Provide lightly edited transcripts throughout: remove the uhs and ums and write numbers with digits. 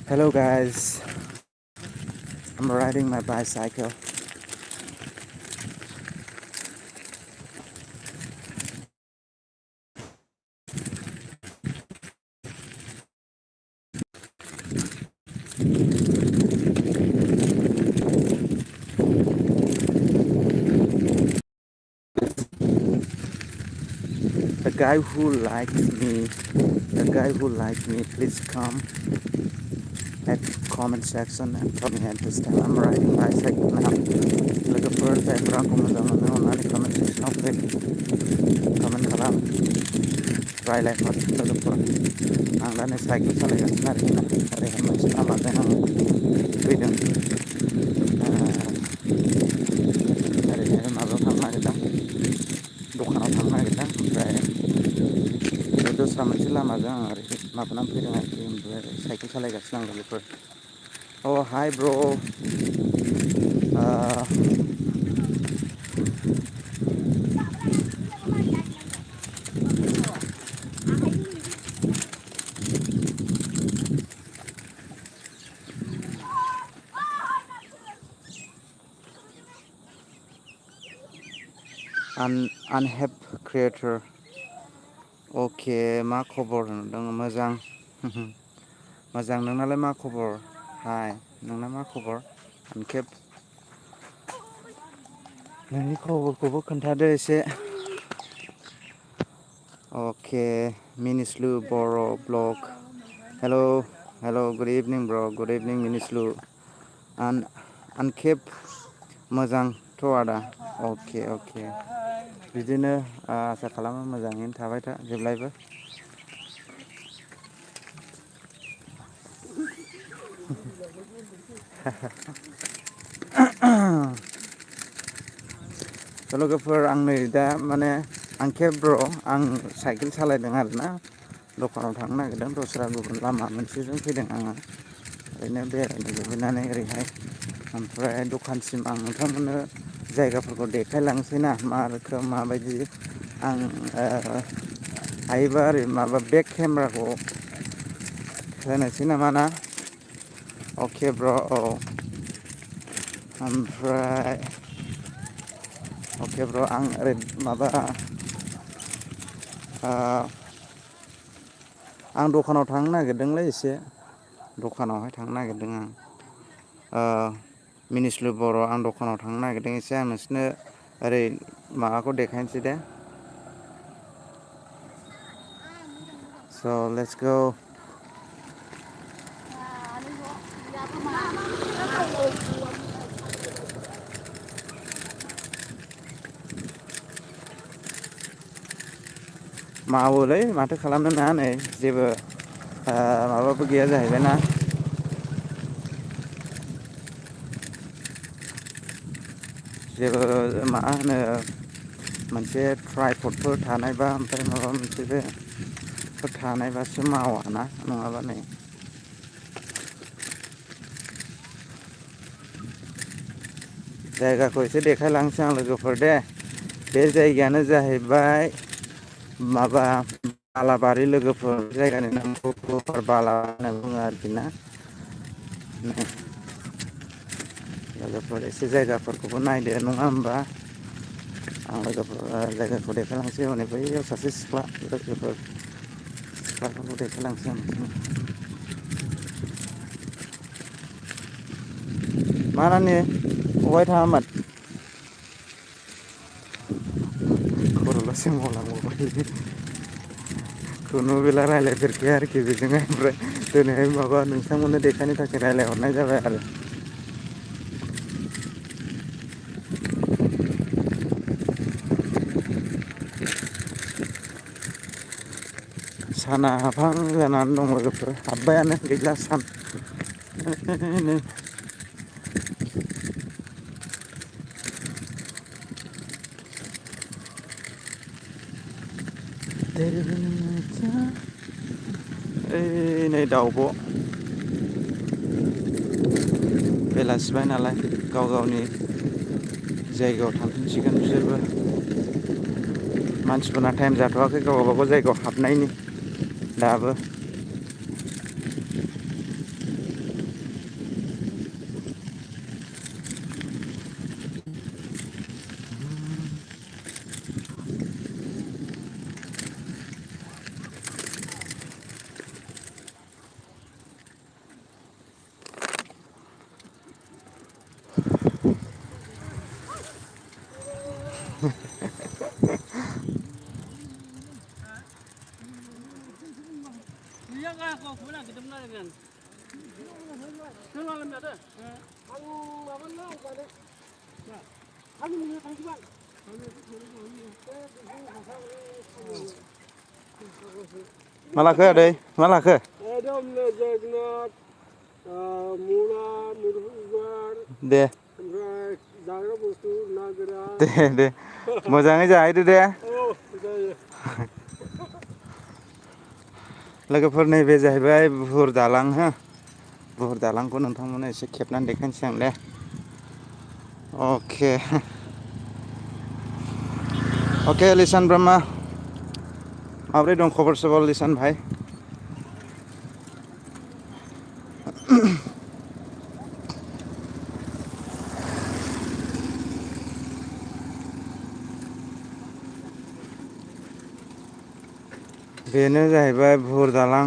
Hello guys, I'm riding my bicycle. The guy who likes me, please come at comment section and tell me at this time. I'm riding bicycle now. लोगोफोर जायफोरा आंखौ मोजां मोनो अननानै comment sectionआव फै comment खालाम रायलायहर लोगोफोर आं दा नै साइकेल सालायगासिनो आरोखि ओरैहाय मोनसे लामाजों आं फैदों ओरैहाय माबायाव थांनो नागिरदों दखानाव थांनो नागिरदों ओमफ्राय दस्रा मोनसे लामाजों आं ओरै माबानानै फैदों आरोखि ओमफ्राय साइकेल सालायगासिनो आं लोगोफोर हाय ब्र unhap creator अके मा खबर होनदों मोजां मोजां नोंनालाय मा खबर हाय नोंना मा खबर आनखेब नोंनि खबरखौबो खोन्थादो एसे अके मिनिस्लु बर' ब्लग हेल' गुड इभिनिं ब्र गुड इभिनिं मिनिस्लु आनखेब मोजांथ' आदा अके बिदिनो आसा खालामो मोजाङैनो थाबाय था जेब्लायबो लोगोफोर आं नै दा माने आनखेब ब्र आं साइकेल सालायदों आरोना दखानाव थांनो नागिरदों दस्रा गुबुन लामा मोनसेजों फैदों आङो ओरैनो बेरायनो लुबैनानै ओरैहाय ओमफ्राय दखानसिम आं नोंथांमोननो जायगाफोरखौ देखायलांसै ना मा रोखोम माबायदि आं हायोबा ओरै माबा बेक केमेराखौ होनोसै नामा ना अके ब्र औ ओमफ्राय अके ब्र आं ओरै माबा आं दखानाव थांनो नागिरदोंलै एसे दखानावहाय थांनो नागिरदों आं मिनिस्लु बर' आं दखानाव थांनो नागिरदों एसे आं नोंसोरनो ओरै माबाखौ देखायनोसै दे स' लेट्स गो मावोलै माथो खालामनो ना नै जेबो माबाबो गैया जाहैबायना जेबो मा होनो मोनसे ट्राइपडफोर थानायबा ओमफ्राय माबा मोनसेफोर थानायबासो मावाना नङाबा नै जायगाखौ एसे देखायलांसै आं लोगोफोर दे बे जायगायानो जाहैबाय माबा बालाबारि लोगोफोर जायगानि नामखौ गफार बाला होनना बुङो आरोखि ना लोगोफोर एसे जायगाफोरखौबो नायदो नङा होमबा आं लोगोफोर जायगाखौ देखायलांसै हनै बैयाव सासे सिख्लाफोरखौ देखायलांसै आं मानानि अबाय थाङामोन खर'ल' सोमावलांबावबाय खुनु बेला रायज्लायफेरखाया आरोखि बेजोंहाय ओमफ्राय दिनैहाय माबा नोंथांमोननो देखायनो थाखाय रायज्लायहरनाय जाबाय आरो साना हाबहां जानानै दं लोगोफोर हाबबायानो गैला सान ओइ नै दाउब' बेलासिबाय नालाय गाव गावनि जायगायाव थांफिनसिगोन बिसोरबो मानसिफोरना टाइम जाथ'वाखै गावबा गाव जायगायाव हाबनायनि दाबो मा लाखो आदै मा लाखो जोगोनार मुला मुदुफुल बिबार दे ओमफ्राय जाग्रा बुस्थु ना गोरान दे मोजाङै जाहैदो दे जायो लोगोफोर नैबे जाहैबाय बुहुर दालां हो बुहुर दालांखौ नोंथांमोननो एसे खेबनानै देखायनोसै आं दे अके अके लिसान ब्रह्मा माब्रै दं खबर सबर लिसान भाई बेनो जाहैबाय बुहुर दालां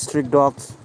street dogs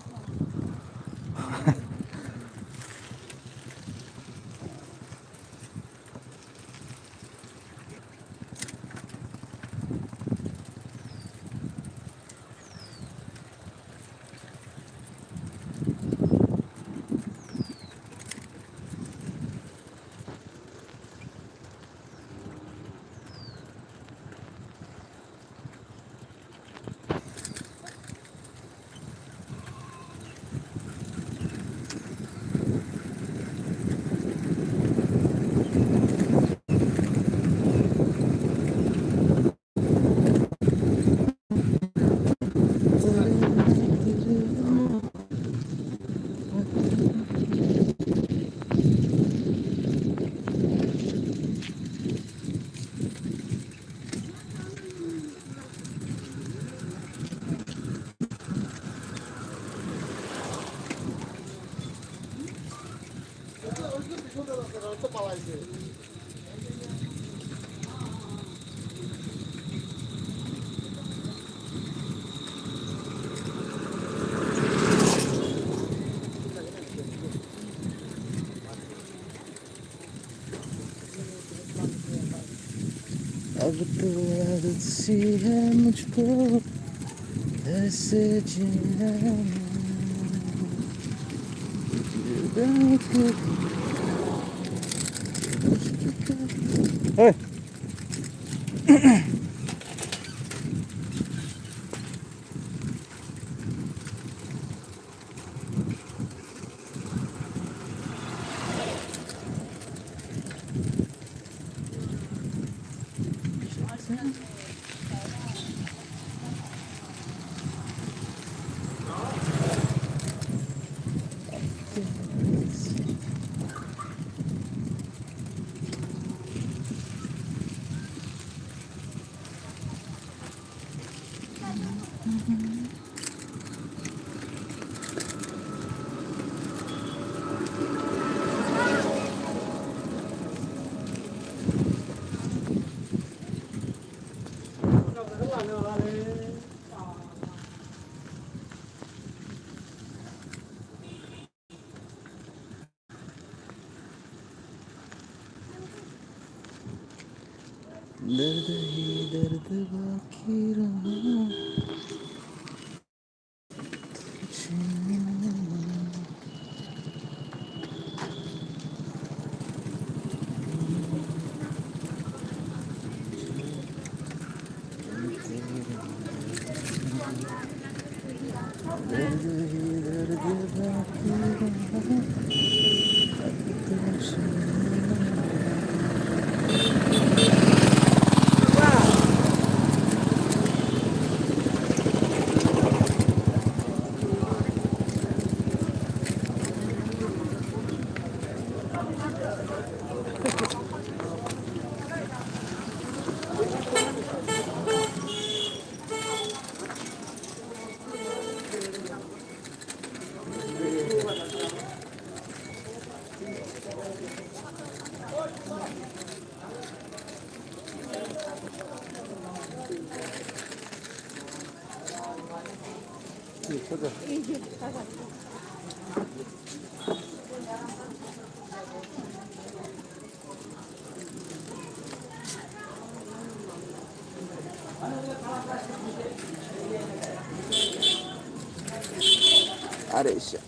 अब तो आदत सी है मुझको ऐसे जीना Hey. दर्द ही दर्द बाकी रहा दर्द ही दर्द बाकी रहा आरो एसे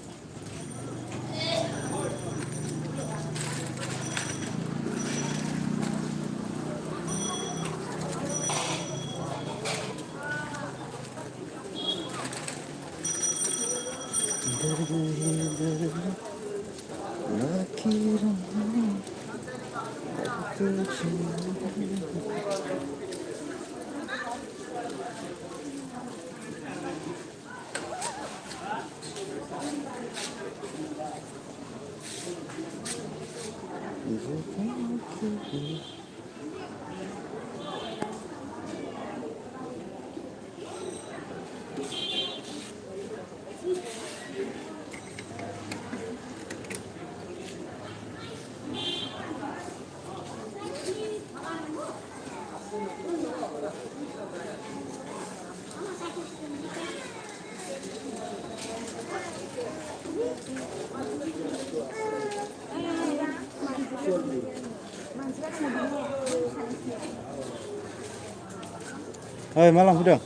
ओइ मा लांफैदों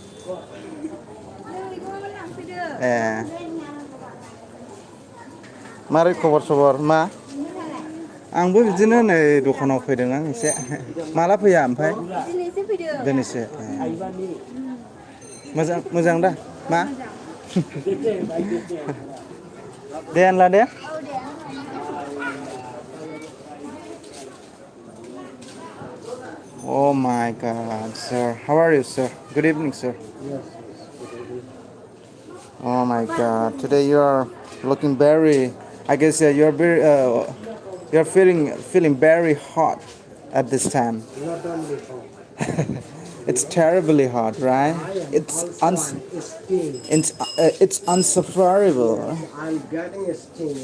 ए मारै खबर सबर मा आंबो बिदिनो नै दखानाव फैदों आं एसे माला फैया ओमफ्राय दिनैसो फैदों दिनैसो मोजां मोजां दा मा दे होनला दे औ दे Oh my God, sir. How are you, sir? Good evening, sir. Oh my God. Today you are looking very. I guess you are very. You are feeling very hot at this time. Not only hot. It's terribly hot, right? It's Sting. it's unsufferable. I'm getting a sting,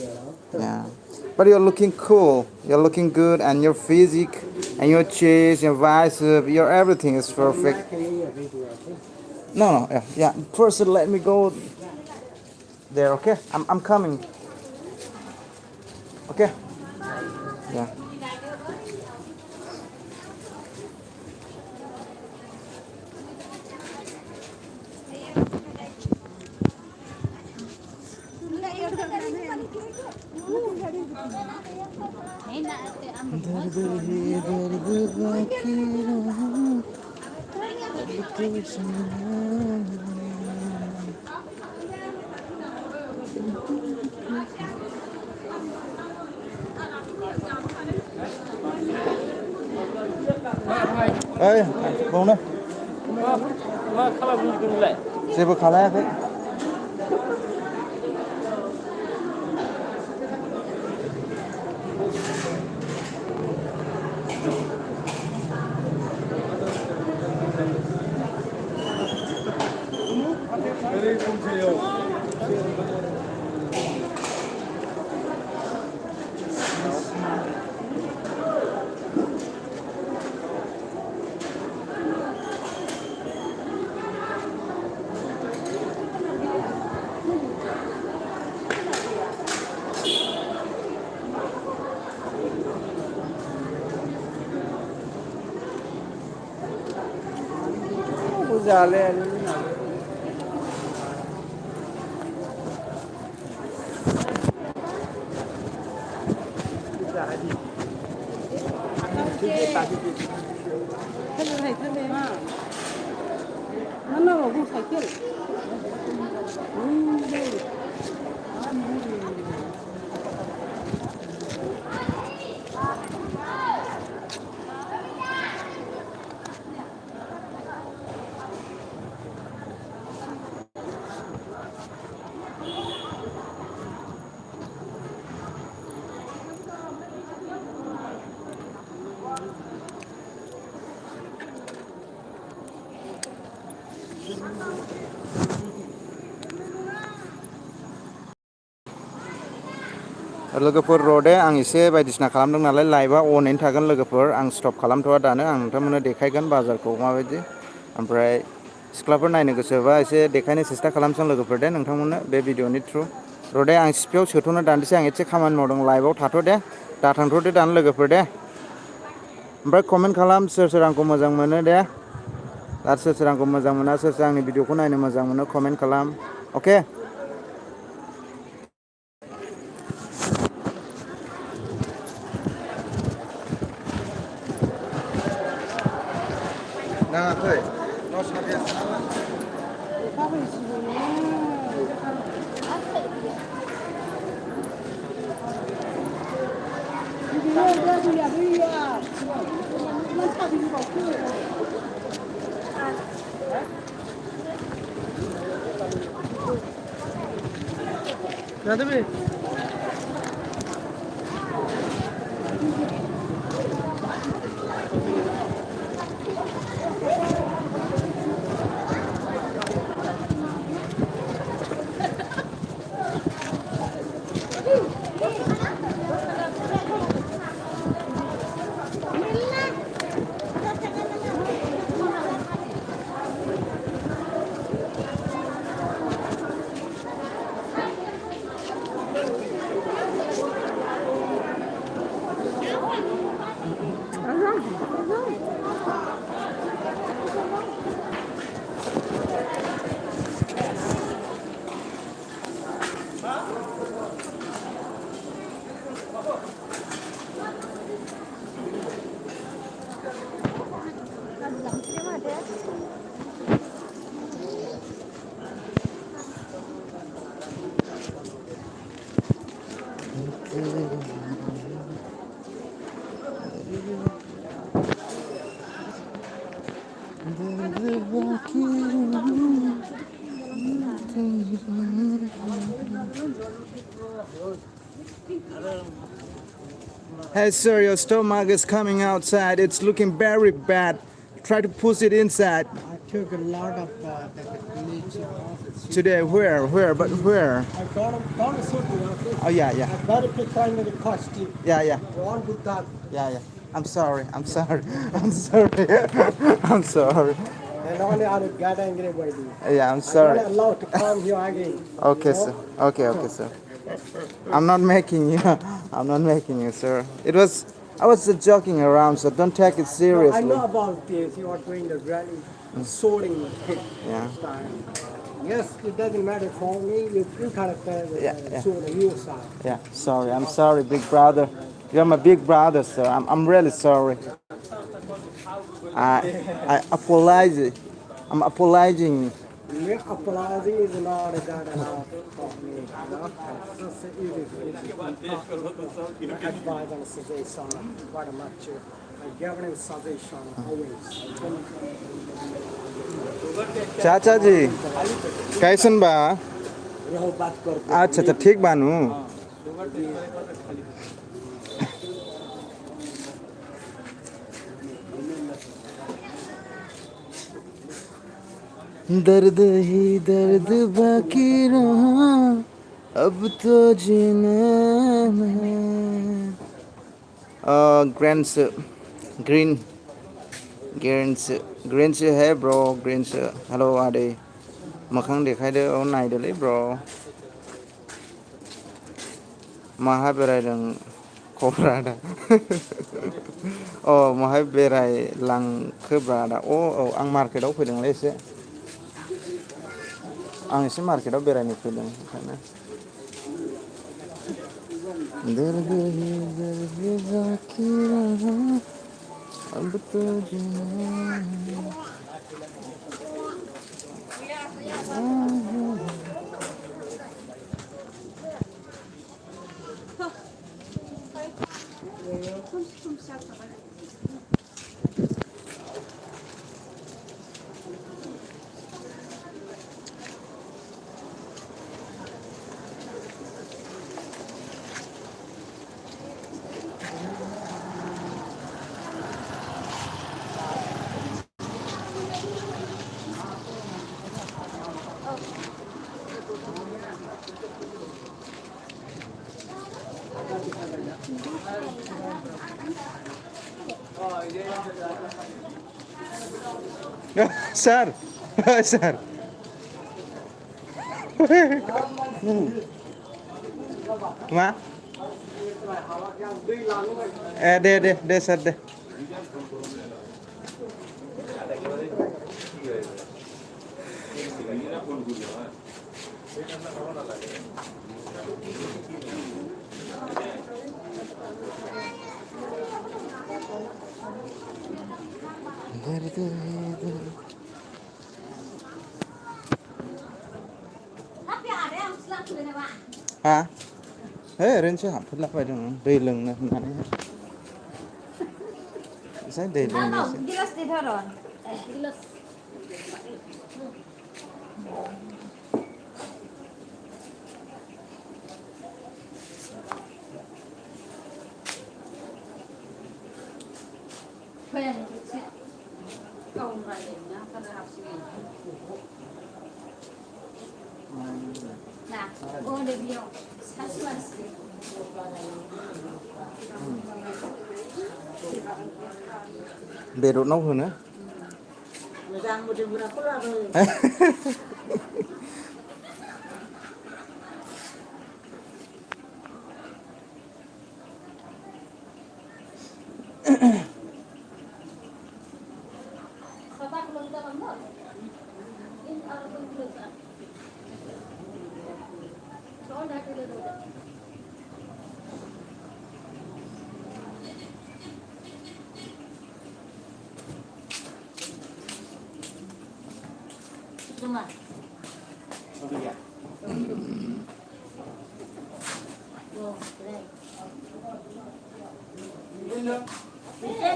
Yeah. But you're looking cool. You're looking good, and your physique, and your chest, your bicep, your everything is perfect. No, no, yeah, yeah. First, let me go there, okay? I'm coming. Okay? Yeah. Ê, bông đây. मा खालामदों नोंलाय? जेबो खालायाखै. जाले लोगोफोर रडे आं एसे बायदिसिना खालामदों नालाय लाइभआ अनैनो थागोन लोगोफोर आं स्टप खालामथ'वा दानो आं नोंथांमोननो देखायगोन बाजारखौ माबायदि ओमफ्राय सिख्लाफोर नायनो गोसोबा एसे देखायनो सेस्था खालामसां लोगोफोर दे नोंथांमोननो बे भिडिअनि थ्रु र' दे आं सिपिआव सोथ'नो दानोसै आं एसे खामानि मावदों लाइभआव थाथ' दे दा थांथ'दो दानो लोगोफोर दे ओमफ्राय कमेन्ट खालाम सोर सोर आंखौ मोजां मोनो दे आरो सोर सोर आंखौ मोजां मोना सोर सोर आंनि भिडिअखौ नायनो मोजां मोनो कमेन्ट खालाम अके नाङाखै न' साबियासो नालाय Hey sir, your stomach is coming outside. It's looking very bad. Try to push it inside. I took a lot of the bleach. Today, where? But where? I got a suit, Oh yeah. I got to find the costume. Yeah. One with that. Yeah. I'm sorry. I'm sorry. I'm sorry. And only I got angry by you. Yeah, I'm I'm sorry. not allowed to come here again. Okay, sir. Okay, sir. I'm not making you. I'm not making you, sir. I was just joking around, so don't take it No, seriously. I know about this. You are doing the rally, sorting Yeah. style. Yes, it doesn't matter for me. You kind of Yeah. sort of your side. Yeah. Sorry. I'm sorry, big brother. You're my big brother, sir. I'm really sorry. I apologize. I'm apologizing. Me apologizing is not that allowed for me. You know? Just it is advice and suggestion. Very much. I give them suggestion always. चाचा जी कैसन बा रहो बात कर अच्छा ठीक बानू दर्द ही दर्द बाकी रहा अब तो जीना है ग्रीन्स है ब्रो ग्रीन्स हेलो आदे मोखां देखायदो औ नायदोलै ब्र माहा बेरायदों क'क्राझार अ माहाय बेरायलांखोब्रा दा औ आं मार्केटाव फैदोंलै एसे आं एसे मार्केटाव बेरायनो फैदों ओंखायनो दर्द ही दर्द बाकी रहा अब तो जीना Sir, सार मा ए दे सार दे हा है ओरैनोसो हाबफैलाबायदों दै लोंनो होननानै एसे दै लोंनोसै गिलास दे धरन गिलास फैया एसे गावनो रायलायना थानो हासिगोन ना अ दे बियाव सासे मानसि बेदरनाव होनो मोजां मोदोमग्राखौ लाबो Cuma.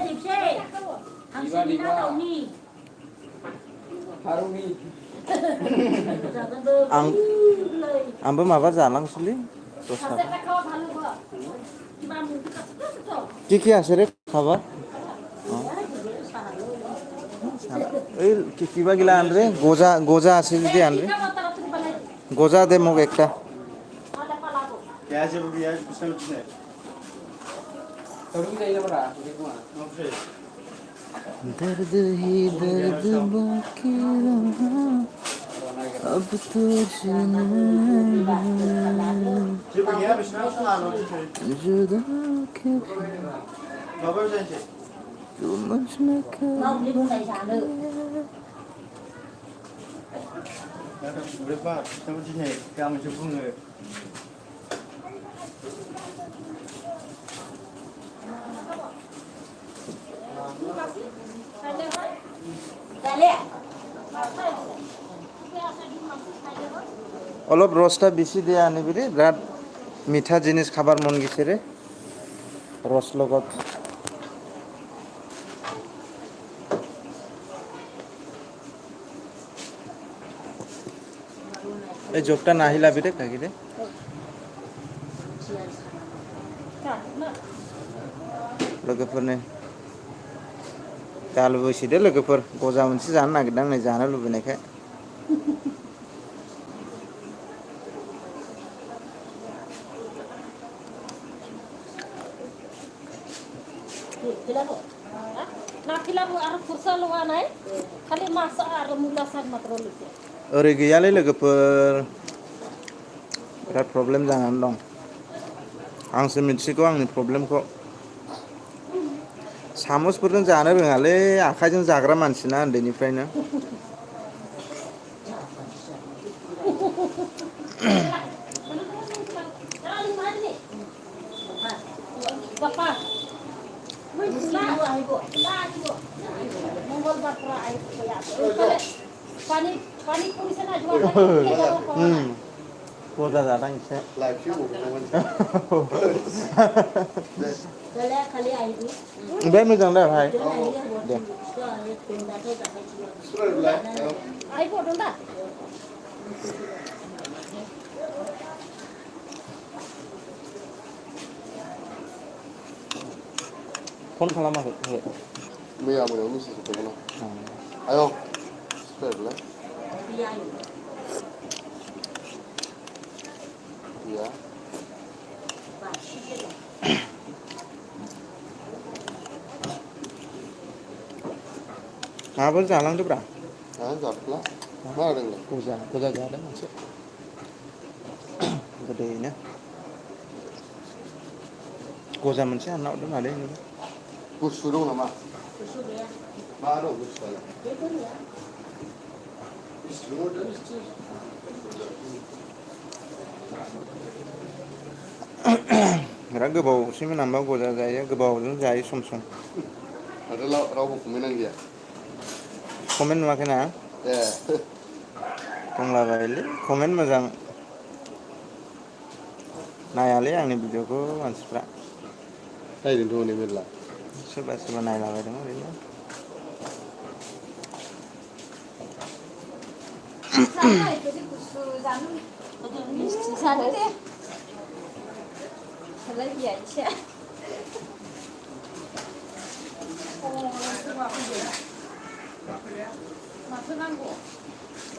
Dipse. Hangsnya di mana ini? Harumi. आंबो माबा जालांसैलै दस्रा কি আছে রে খাবার এই কিবা গিলা আনরে গোজা আছে যদি আনরে গোজা দে মোক একটা दर्द ही दर्द बाकी रहा अब तो जुदा तू मुझ में অলপ রসটা বেশি দিয়ে আনিবি রে বিরাট মিঠা জিনিস খাবার মন গেছে রে রস লগত এই জগটা নাহিলাবি রে কাকি রে लोगोफोरनो दा लुबैसोदो लोगोफोर गजा मोनसे जानो नागिरदों नै जानो लुबैनायखाय ओरै गैयालै लोगोफोर बिराद प्रब्लेम जानानै दं आंसो मिथिगौ आंनि प्रब्लेमखौ सामसफोरजों जानो रोङालै आखाइजों जाग्रा मानसिना उन्दैनिफ्रायनो गजा जादां एसे बे मोजां दे भाइ दे फन खालामाखै मैया मोनायाव मेसेज हरदोंमोन आं आयं सिखारलाय गैया माबाफोर जालांदोब्रा आं जाथ'ला मा होदोंलाय गजा जादों मोनसे गोदैनो गजा मोनसे हानना हरदो मादै नोंनो गुसु दं नामा गुसु गैया मा दं गुसुआलाय जेबो गैया बिराद गोबावसैमोन आंबा गजा जायो गोबावजों जायो सम सम माथो रावबो कमेन्ट आनो गैया कमेन्ट नुवाखैना ए दंलाबायोलै कमेन्ट मोजां नायालै आंनि भिडिअखौ मानसिफ्रा नायदोंथ' हनै मेरला सोरबा सोरबा नायलाबायदों ओरैनो जानो बेबायदि गुसु जानो मिस्थि जानो दे सोलाय बिया एसे माथो नांगौ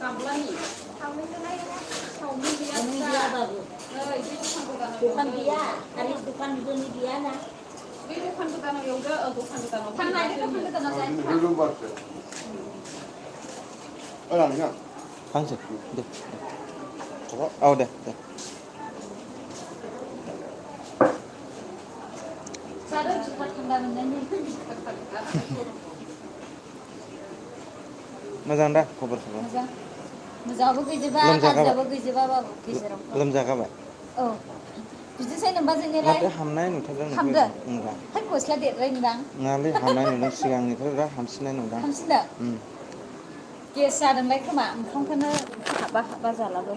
गामलानि सावमिन गैयाबाबो नै बे दखान गैया आरो दखान गोदान गैयाना बे दखान गोदानाव एवदो दखान गोदानाव फाननाय दखान गोदानाव जायो फांसे दे औ दे जादों बिखा थान्दा मोननायनि मोजां दा खबर सबर मोजां मोजाङाबो गैजोबा लोमजागाबाय गाज्रियाबो गैजोबाबाबो गेजेराव लोमजागाबाय औ बिदिसै नोंबा जोंनिलाय माथो हामनाय नुथारदों नोंखौ हामदो नोंलाय है गस्ला देरबाय नोंदां नङालै हामनाय नुदों सिगांनिफ्राय बिराद हामसिननाय नुदों हामसिनदों गेस जादोंलाय खोमा ओंखामखौनो हाबा जालाबो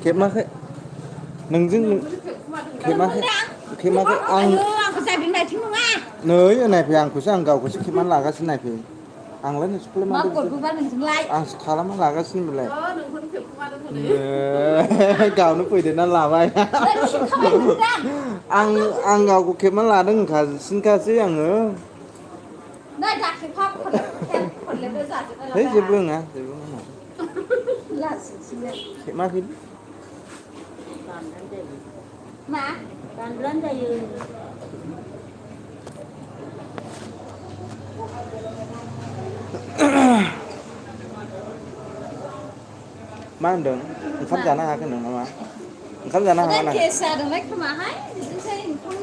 खेबमाखै नोंजों खेबमाखै आं आंखौ जागोन नायथिं नङा नै नायफै आंखौसो आं गावखौसो खेबनानै लागासिनो नायफै आंलाय नोंसोरखौलाय मा माथो बिदि गरबोबा नोंजोंलाय आंसो खालामना लागासिनो बेलाय गावनो फैदेरना लाबाय थिनखाबाय मोनदां आं गावखौ खेबना लादों होनखासिनखासै आङो नै दाखेबखा खनलेबो जाजोबना है लाबाय जेबो नङा लाजिसैनो खेबाखैलै मा दानब्लानो जायो मा होनदों ओंखाम मा जानो हायाखै होनदों नामा ओंखाम जानो हागोन ना गेस जादोंलाय खोमाहाय बिदिनोसै ओंखाम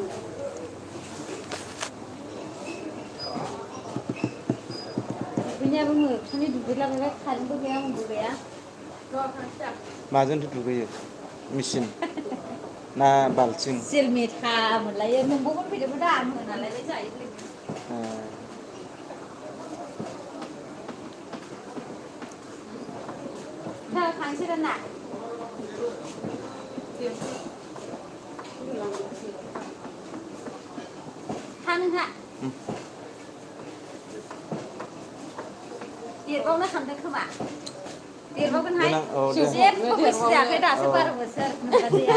दुगैनायाबो मोखांनि दुगैलाबायबाय कारेन्टबो गैया उन्दुग्राया माजोंथो दुगैयो मेचिन ना बाल्थिं जेल मेथा मोनलायो नोंबो फैदोंमोन दा मोनालायबाय जायो खांसै था नोंहा देरबावनो सानदों खोमा देरबावगोनहाय देनां औ दे जेबो बैसो जायाखै दासो 12 बोसोर नोंबाजैया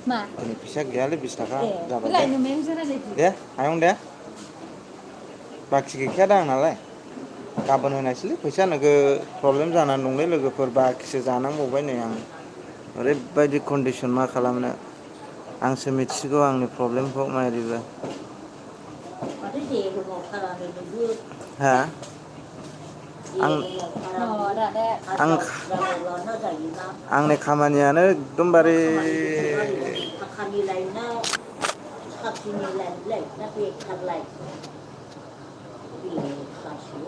मा दिनै फैसा गैयालै 20 थाखा ए जाबाय दे लायनो मेंजों रायलायदो दे आयं दे बाखि गैखाया दा आंनालाय गाबोन होनायसैलै फैसा नोगोद प्रब्लेम जानानै दंलै लोगोफोर बाखिसो जानांबावबाय नै आं ओरैबायदि कन्डिसन मा खालामनो आंसो मिथिसिगौ आंनि प्रब्लेमखौ मायदिबा माथो जेबो मावथारानो नोंबो हा आं आंनि खामानियानो एकदमबारे थाखानि लायनाव साख्रिनि लायनोलाय दा बेखारलाय बेखारसो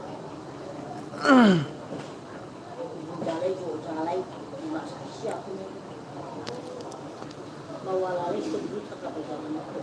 जालाय जालाय बिमा सासेयाखौनो मावालालै सोरबो थाखा फैसा मोनाखै